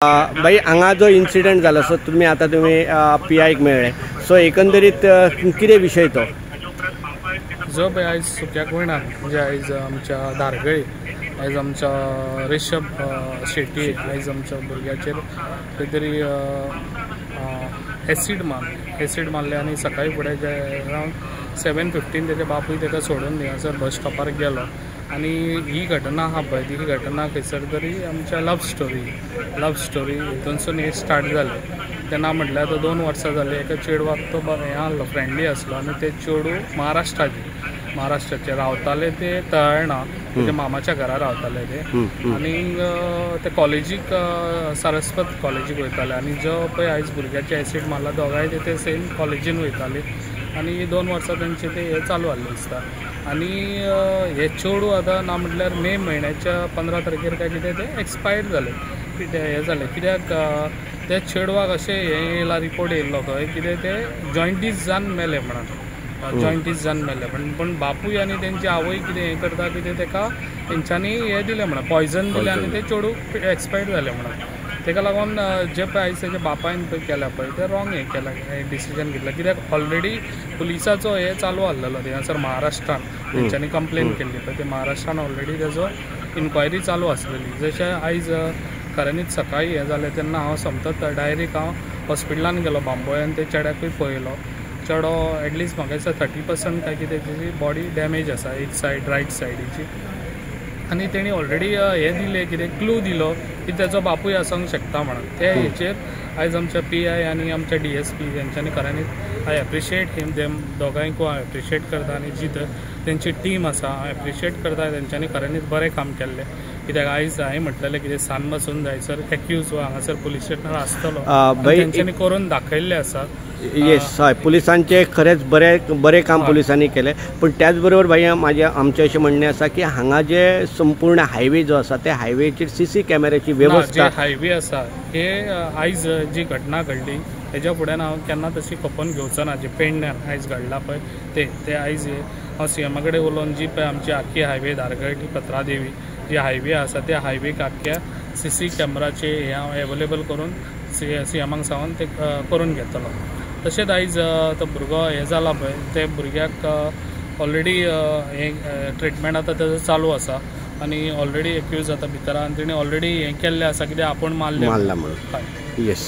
भाई हांगा जो इन्सिडंट जालो सो तुम्ही PIक मेळ्ळे सो एकंदरीत कितें विशय तो जो पळय आयज सुक्याक वयना म्हणजे आयज आमच्या धारगळी आयज आमच्या रिषभ शेट्टी आयज आमच्या भुरग्याचेर खंय तरी एसीड मारले आनी सकाळी फुडें जे अरावंड 7:15 तेजे बापूय ताका सोडून थिंगासर बस स्टॉपार गेलो आनी ही घटना आहा पळय ती घटना खंयसर तरी आमच्या लव स्टोरी हितूनसून हे स्टार्ट जाले तेन्ना म्हटल्यार आतां 2 वर्सां जाली एका चेडवाक तो हें आहलो फ्रेंडली आसलो आनी ते चेडू महाराष्ट्राचे रावताले ते तळाळा तेजे मामाच्या घरा रावताले ते आनी ते कॉलेजीक सारस्वत कॉलेजीक वयताले आनी जो पळय आयज भुरग्याचे एसीड मारला दोगांय ते सेम कॉलेजीन वयताले आनी 2 वर्सां तेंचे ते हे चालू आसलें दिसता आनी हे चेडू आतां ना म्हटल्यार मे म्हयन्याच्या 15 तारखेर काय कितें ते एक्सपायर जाले हे जालें कित्याक ते चेडवाक अशें हें येयला रिपोर्ट येयल्लो खंय कितें ते जॉयंटीस जावन मेले म्हणून जॉयंटीस जावन मेले पण बापूय आनी तेंची आवय कितें हें करता कितें ताका तेंच्यांनी हें दिलें म्हणून पॉयझन दिलें आनी ते चेडू एक्सपायर जालें म्हणून ताका लागून जे पळय आयज तेजे बापायन पळय केल्या पळय ते रॉंग हें केलां डिसिजन घेतला कित्याक ऑलरेडी पुलिसाचो हे चालू आसलेलो थिंगासर महाराष्ट्रान तेंच्यांनी कंप्लेन केल्ली पळय ते महाराष्ट्रान ऑलरेडी तेजो इन्क्वायरी चालू आसलेली जशें आयज खऱ्यांनीच सकाळी हें जालें तेन्ना हांव समजत डायरेक्ट हांव हॉस्पिटलान गेलो बांबोळे आनी ते चेड्याकूय पळयलो चेडो एटलिस्ट म्हाका दिसता 30% काय कितें तेजी बॉडी डॅमेज आसा एक सायड रायट सायडीची आनी तेणी ऑलरेडी हें दिलें कितें क्लू दिलो की तेजो बापूय आसूंक शकता म्हणून ते हेचेर आयज आमच्या PI आनी आमच्या DSP तेंच्यांनी खऱ्यांनीच आय एप्रिशिएट हिम देम दोगांयकू हांव एप्रिशिएट करता आनी जी तेंची टीम आसा हांव एप्रिशिएट करता तेंच्यांनी खऱ्यांनीच बरें काम केल्लें कित्याक आयज हांवें म्हटलेलें कितें सान बसून जायसर एक्यूज वा हांगासर पुलीस स्टेशनार आसतलो तेंच्यांनी करून दाखयल्लें आसा येस हय पुलिसांचे खरेंच बरें काम पुलिसांनी केलें पण त्याच बरोबर भाई आमचें अशें म्हणणें आसा की हांगा जे संपूर्ण हायवे जो आसा त्या हायवेचेर CC कॅमेऱ्याची वेवस्था हायवे आसा हे आयज जी घटना घडली हेज्या फुड्यान हांव केन्ना तशी खपोवन घेवचो ना जे पेडण्यान आयज घडला पळय ते आयज हांव CMा कडेन उलोवन जी पळय आमची आख्खी हायवे धारगळ टी पत्रादेवी जी हायवे आसा त्या हायवेक आख्ख्या CC कॅमेराचे हे हांव एवेलेबल करून CMाक सांगून ते करून घेतलो तशेंच आयज तो भुरगो हे जाला पळय ते भुरग्याक ऑलरेडी हे ट्रिटमेंट आतां तेजो चालू आसा आनी ऑलरेडी एक्यूज जाता भितर आनी तेणी ऑलरेडी हें केल्लें आसा कितें आपूण मारला म्हणून येस